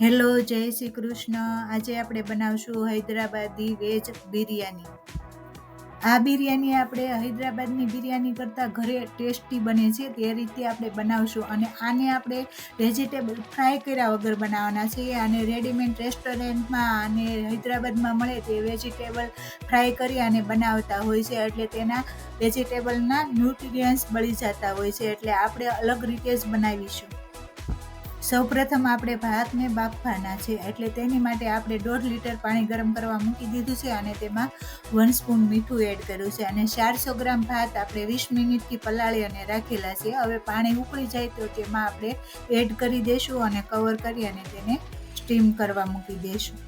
Hello, જય શ્રી કૃષ્ણ. આજે આપણે બનાવશું હૈદરાબાદી વેજ બિરયાની. આ બિરયાની આપણે હૈદરાબાદની બિરયાની કરતાં ઘરે ટેસ્ટી બને છે તે રીતે આપણે બનાવશું. અને આને આપણે વેજીટેબલ ફ્રાય કર્યા વગર બનાવવાના છે. અને રેડીમેડ રેસ્ટોરન્ટમાં અને હૈદરાબાદમાં મળે તે વેજીટેબલ ફ્રાય કરી અને બનાવતા હોય છે, એટલે તેના વેજીટેબલના ન્યુટ્રિયન્ટ્સ બળી જતા હોય છે, એટલે આપણે અલગ રીતે જ બનાવીશું. સૌપ્રથમ આપણે ભાતને બાફવાના છે, એટલે તેની માટે આપણે 1.5 લીટર પાણી ગરમ કરવા મૂકી દીધું છે અને તેમાં 1 સ્પૂન મીઠું એડ કર્યું છે. અને 400 ગ્રામ ભાત આપણે 20 મિનિટથી પલાળી અને રાખેલા છે. હવે પાણી ઉકળી જાય તો તેમાં આપણે એડ કરી દઈશું અને કવર કરી અને તેને સ્ટીમ કરવા મૂકી દઈશું.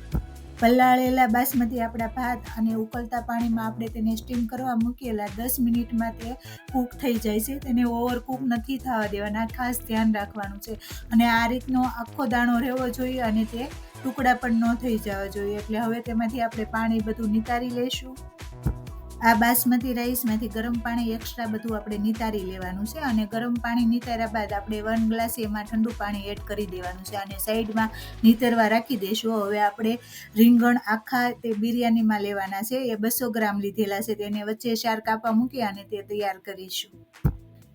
પલાળેલા બાસમતી આપણા ભાત અને ઉકળતા પાણીમાં આપણે તેને સ્ટીમ કરવા મૂકેલા 10 મિનિટમાં તે કૂક થઈ જાય છે. તેને ઓવર કૂક નથી થવા દેવાના, ખાસ ધ્યાન રાખવાનું છે. અને આ રીતનો આખો દાણો રહેવો જોઈએ અને તે ટુકડા પણ ન થઈ જવા જોઈએ. એટલે હવે તેમાંથી આપણે પાણી બધું નિતારી લઈશું. આ બાસમતી રાઈસમાંથી ગરમ પાણી એક્સ્ટ્રા બધું આપણે નિતારી લેવાનું છે. અને ગરમ પાણી નિતાર્યા બાદ આપણે 1 ગ્લાસ એમાં ઠંડુ પાણી એડ કરી દેવાનું છે અને સાઈડમાં નિતરવા રાખી દઈશું. હવે આપણે રીંગણ આખા તે બિરયાનીમાં લેવાના છે. એ 200 ગ્રામ લીધેલા છે. તેને વચ્ચે 4 કાપા મૂકી અને તે તૈયાર કરીશું.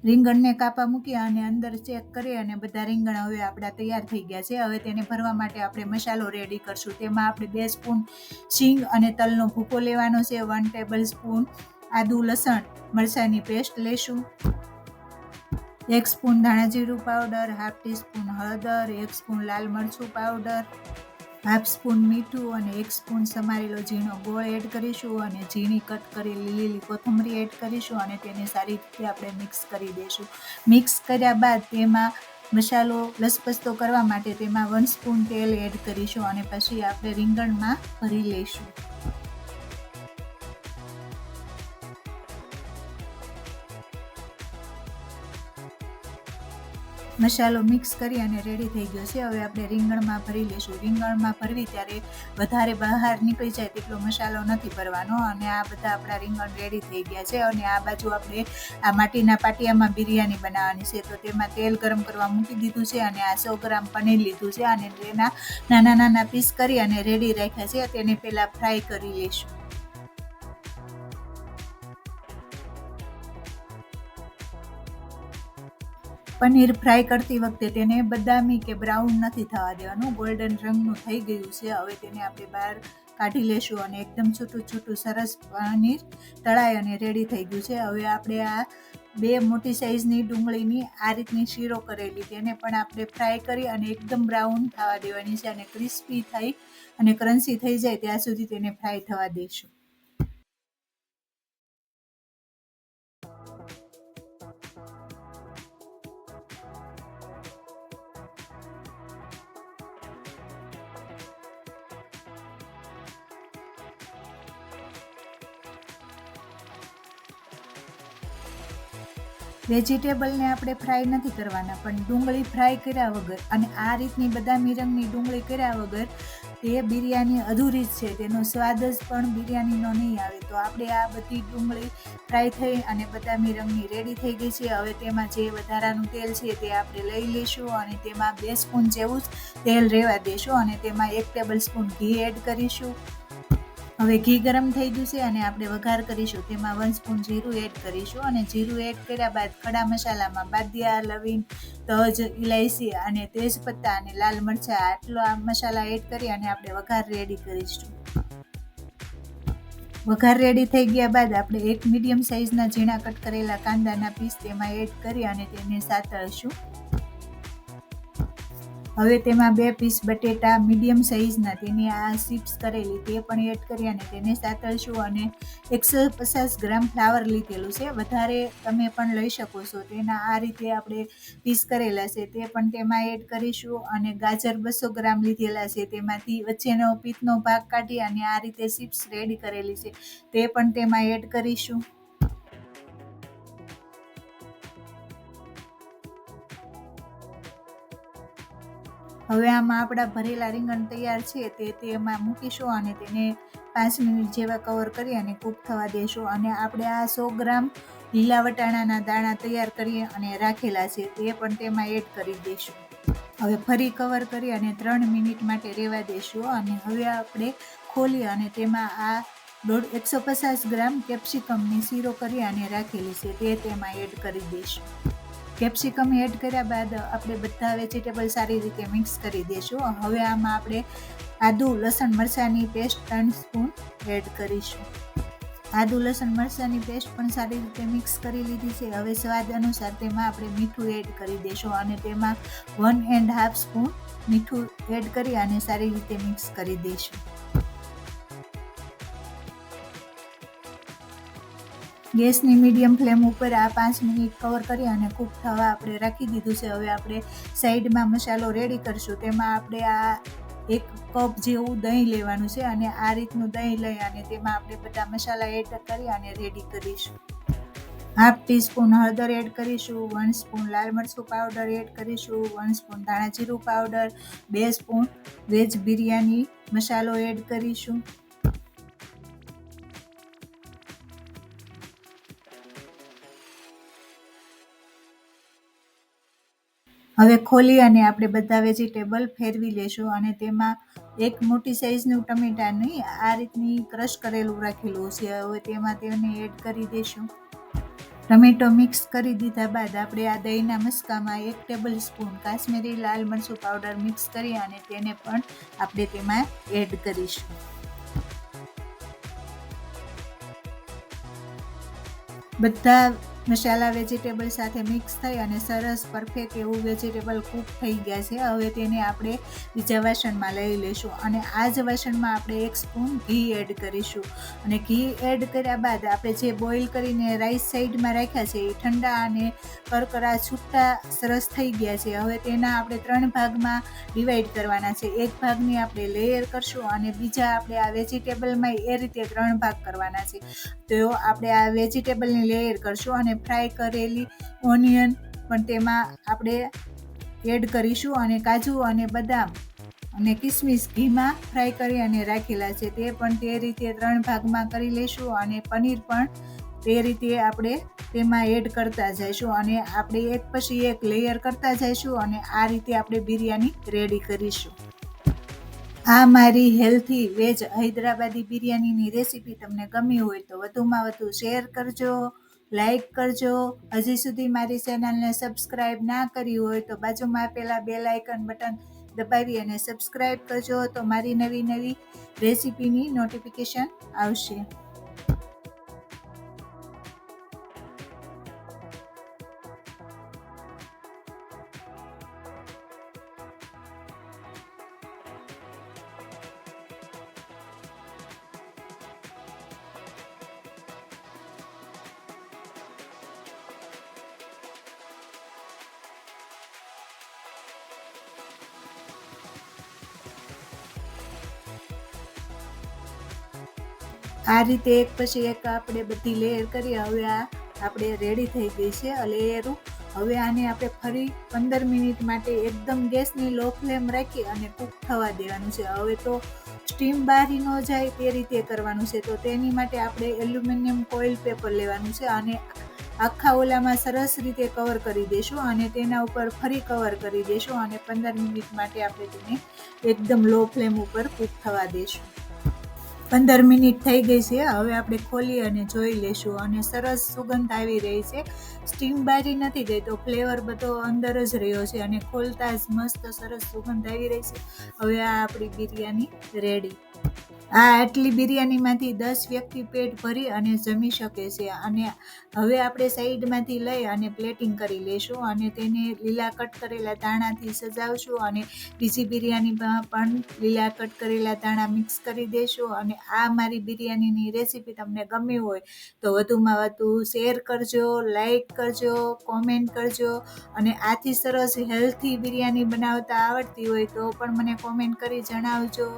રીંગણને કાપા મૂકી અને અંદર ચેક કરી અને બધા રીંગણ હવે આપણા તૈયાર થઈ ગયા છે. હવે તેને ભરવા માટે આપણે મસાલો રેડી કરશું. તેમાં આપણે 2 સ્પૂન સિંગ અને તલનો ભૂકો લેવાનો છે. 1 ટેબલ સ્પૂન આદુ લસણ મરચાંની પેસ્ટ લેશું. 1 સ્પૂન ધાણા જીરું પાવડર, 1/2 ટીસ્પૂન હળદર, 1 સ્પૂન લાલ મરચું પાવડર, 1/2 સ્પૂન મીઠું અને 1 સ્પૂન સમારેલો ઝીણો ગોળ એડ કરીશું. અને ઝીણી કટ કરેલી લીલી કોથમરી એડ કરીશું અને તેને સારી રીતે આપણે મિક્સ કરી દઈશું. મિક્સ કર્યા બાદ તેમાં મસાલો લસપસતો કરવા માટે તેમાં 1 સ્પૂન તેલ એડ કરીશું અને પછી આપણે રીંગણમાં ભરી લઈશું. મસાલો મિક્સ કરી અને રેડી થઈ ગયો છે. હવે આપણે રીંગણમાં ભરી લઈશું. રીંગણમાં ભરવી ત્યારે વધારે બહાર નીકળી જાય તેટલો મસાલો નથી ભરવાનો. અને આ બધા આપણા રીંગણ રેડી થઈ ગયા છે. અને આ બાજુ આપણે આ માટીના પાટિયામાં બિરયાની બનાવવાની છે, તો તેમાં તેલ ગરમ કરવા મૂકી દીધું છે. અને આ 100 ગ્રામ પનીર લીધું છે અને તેના નાના નાના પીસ કરી અને રેડી રાખ્યા છે. તેને પહેલાં ફ્રાય કરી લઈશું. પનીર ફ્રાય કરતી વખતે તેને બદામી કે બ્રાઉન નથી થવા દેવાનું, ગોલ્ડન રંગનું થઈ ગયું છે. હવે તેને આપણે બહાર કાઢી લેશું અને એકદમ છૂટું છૂટું સરસ પનીર તળાઈ અને રેડી થઈ ગયું છે. હવે આપણે આ 2 મોટી સાઈઝની ડુંગળીની આ રીતની શીરો કરેલી તેને પણ આપણે ફ્રાય કરી અને એકદમ બ્રાઉન થવા દેવાની છે. અને ક્રિસ્પી થઈ અને ક્રન્ચી થઈ જાય ત્યાં સુધી તેને ફ્રાય થવા દઈશું. વેજીટેબલને આપણે ફ્રાય નથી કરવાના, પણ ડુંગળી ફ્રાય કર્યા વગર અને આ રીતની બદામી રંગની ડુંગળી કર્યા વગર તે બિરયાની અધૂરી જ છે. તેનો સ્વાદ જ પણ બિરયાનીનો નહીં આવે. તો આપણે આ બધી ડુંગળી ફ્રાય થઈ અને બદામી રંગની રેડી થઈ ગઈ છે. હવે તેમાં જે વધારાનું તેલ છે તે આપણે લઈ લઈશું અને તેમાં 2 સ્પૂન જેવું જ તેલ રહેવા દઈશું અને તેમાં 1 ટેબલ સ્પૂન ઘી એડ કરીશું. હવે ઘી ગરમ થઈ ગયું છે અને આપણે વઘાર કરીશું. તેમાં 1 સ્પૂન જીરું એડ કરીશું અને જીરું એડ કર્યા બાદ ખડા મસાલામાં બાદિયા, લવિંગ, તજ, ઇલાયચી અને તેજપત્તા અને લાલ મરચાં આટલા મસાલા એડ કરી અને આપણે વઘાર રેડી કરીશું. વઘાર રેડી થઈ ગયા બાદ આપણે 1 મીડિયમ સાઇઝના ઝીણા કટ કરેલા કાંદાના પીસ તેમાં એડ કરી અને તેને સાતળશું. હવે તેમાં 2 પીસ બટેટા મીડિયમ સાઇઝના તેની આ ચિપ્સ કરેલી તે પણ એડ કરી અને તેને સાતળશું. અને 150 ગ્રામ ફ્લાવર લીધેલું છે, વધારે તમે પણ લઈ શકો છો. તેના આ રીતે આપણે પીસ કરેલા છે તે પણ તેમાં એડ કરીશું. અને ગાજર 200 ગ્રામ લીધેલા છે, તેમાંથી વચ્ચેનો પિત્તનો ભાગ કાઢી અને આ રીતે ચિપ્સ રેડી કરેલી છે તે પણ તેમાં એડ કરીશું. હવે આમાં આપણા ભરેલા રીંગણ તૈયાર છે તે તેમાં મૂકીશું અને તેને 5 મિનિટ જેવા કવર કરી અને કૂક થવા દઈશું. અને આપણે આ 100 ગ્રામ લીલા વટાણાના દાણા તૈયાર કરી અને રાખેલા છે તે પણ તેમાં એડ કરી દઈશું. હવે ફરી કવર કરી અને 3 મિનિટ માટે રહેવા દઈશું. અને હવે આપણે ખોલી અને તેમાં આ 150 ગ્રામ કેપ્સિકમની શીરો કરી અને રાખેલી છે તે તેમાં એડ કરી દઈશું. કેપ્સિકમ એડ કર્યા બાદ આપણે બધા વેજીટેબલ સારી રીતે મિક્સ કરી દઈશું. હવે આમાં આપણે આદુ લસણ મરચાંની પેસ્ટ 3 સ્પૂન એડ કરીશું. આદુ લસણ મરચાંની પેસ્ટ પણ સારી રીતે મિક્સ કરી લીધી છે. હવે સ્વાદ અનુસાર તેમાં આપણે મીઠું એડ કરી દઈશું અને તેમાં 1.5 સ્પૂન મીઠું એડ કરી અને સારી રીતે મિક્સ કરી દઈશું. ગેસની મીડિયમ ફ્લેમ ઉપર આ 5 મિનિટ કવર કરી અને કૂક થવા આપણે રાખી દીધું છે. હવે આપણે સાઈડમાં મસાલો રેડી કરશું. તેમાં આપણે આ 1 કપ જેવું દહીં લેવાનું છે અને આ રીતનું દહીં લઈ અને તેમાં આપણે બધા મસાલા એડ કરી અને રેડી કરીશું. હાફ ટીસ્પૂન હળદર એડ કરીશું, 1 સ્પૂન લાલ મરચું પાવડર એડ કરીશું, 1 સ્પૂન ધાણા જીરું પાવડર, 2 સ્પૂન વેજ બિરયાની મસાલો એડ કરીશું. હવે ખોલી અને આપણે બધા વેજીટેબલ ફેરવી લેશું અને તેમાં એક મોટી સાઈઝનું ટમેટાની આ રીતની ક્રશ કરેલું રાખેલું છે. હવે તેમાં તેને એડ કરી દઈશું. ટમેટો મિક્સ કરી દીધા બાદ આપણે આ દહીંના મસ્કામાં 1 ટેબલ સ્પૂન કાશ્મીરી લાલ મરચું પાવડર મિક્સ કરી અને તેને પણ આપણે તેમાં એડ કરીશું. બધા મસાલા વેજીટેબલ સાથે મિક્સ થઈ અને સરસ પરફેક્ટ એવું વેજીટેબલ કૂક થઈ ગયા છે. હવે તેને આપણે બીજા વાસણમાં લઈ લઈશું અને આ જ વાસણમાં આપણે 1 સ્પૂન ઘી એડ કરીશું. અને ઘી એડ કર્યા બાદ આપણે જે બોઇલ કરીને રાઈસ સાઈડમાં રાખ્યા છે એ ઠંડા અને કરકરા છૂટા સરસ થઈ ગયા છે. હવે તેના આપણે 3 ભાગમાં ડિવાઈડ કરવાના છે. એક ભાગની આપણે લેયર કરશું અને બીજા આપણે આ વેજીટેબલમાં એ રીતે 3 ભાગ કરવાના છે. તો આપણે આ વેજીટેબલની લેયર કરશું અને ફ્રાય કરેલી ઓનિયન પણ તેમાં આપણે એડ કરીશું અને કાજુ અને બદામ અને કિસમિસ ઘીમાં ફ્રાય કરી અને રાખેલા છે તે પણ તે રીતે 3 ભાગમાં કરી લઈશું અને પનીર પણ તે રીતે આપણે તેમાં એડ કરતા જઈશું અને આપણે એક પછી એક લેયર કરતા જઈશું અને આ રીતે આપણે બિરયાની રેડી કરીશું. આ મારી હેલ્થી વેજ હૈદરાબાદી બિરયાનીની રેસીપી તમને ગમી હોય તો વધુમાં વધુ શેર કરજો, લાઈક કરજો. હજી સુધી મારી ચેનલને સબસ્ક્રાઈબ ના કરી હોય તો બાજુમાં આપેલા બેલ આઇકન બટન દબાવી અને સબસ્ક્રાઈબ કરજો તો મારી નવી રેસીપીની નોટિફિકેશન આવશે. આ રીતે એક પછી એક આપણે બધી લેયર કરી. હવે આ આપણે રેડી થઈ ગઈ છે લેયરો. હવે આને આપણે ફરી 15 મિનિટ માટે એકદમ ગેસની લો ફ્લેમ રાખી અને કૂક થવા દેવાનું છે. હવે તો સ્ટીમ બહારી ન જાય તે રીતે કરવાનું છે. તો તેની માટે આપણે એલ્યુમિનિયમ ફોઇલ પેપર લેવાનું છે અને આખા ઓલામાં સરસ રીતે કવર કરી દઈશું અને તેના ઉપર ફરી કવર કરી દઈશું અને 15 મિનિટ માટે આપણે તેને એકદમ લો ફ્લેમ ઉપર કૂક થવા દઈશું. 15 મિનિટ થઈ ગઈ છે. હવે આપણે ખોલી અને જોઈ લેશું અને સરસ સુગંધ આવી રહી છે. સ્ટીમ બારી નથી ગઈ તો ફ્લેવર બધો અંદર જ રહ્યો છે અને ખોલતા જ મસ્ત સરસ સુગંધ આવી રહી છે. હવે આ આપણી બિરયાની રેડી. આ આટલી બિરયાનીમાંથી 10 વ્યક્તિ પેટ ભરી અને જમી શકે છે. અને હવે આપણે સાઈડમાંથી લઈ અને પ્લેટિંગ કરી લઈશું અને તેને લીલા કટ કરેલા ધાણાથી સજાવશું અને બીજી બિરયાનીમાં પણ લીલા કટ કરેલા ધાણા મિક્સ કરી દઈશું. અને આ મારી બિરયાનીની રેસીપી તમને ગમી હોય તો વધુમાં વધુ શેર કરજો, લાઈક કરજો, કોમેન્ટ કરજો અને આથી સરસ હેલ્થી બિરયાની બનાવતા આવડતી હોય તો પણ મને કોમેન્ટ કરી જણાવજો.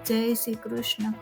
જય શ્રી કૃષ્ણ.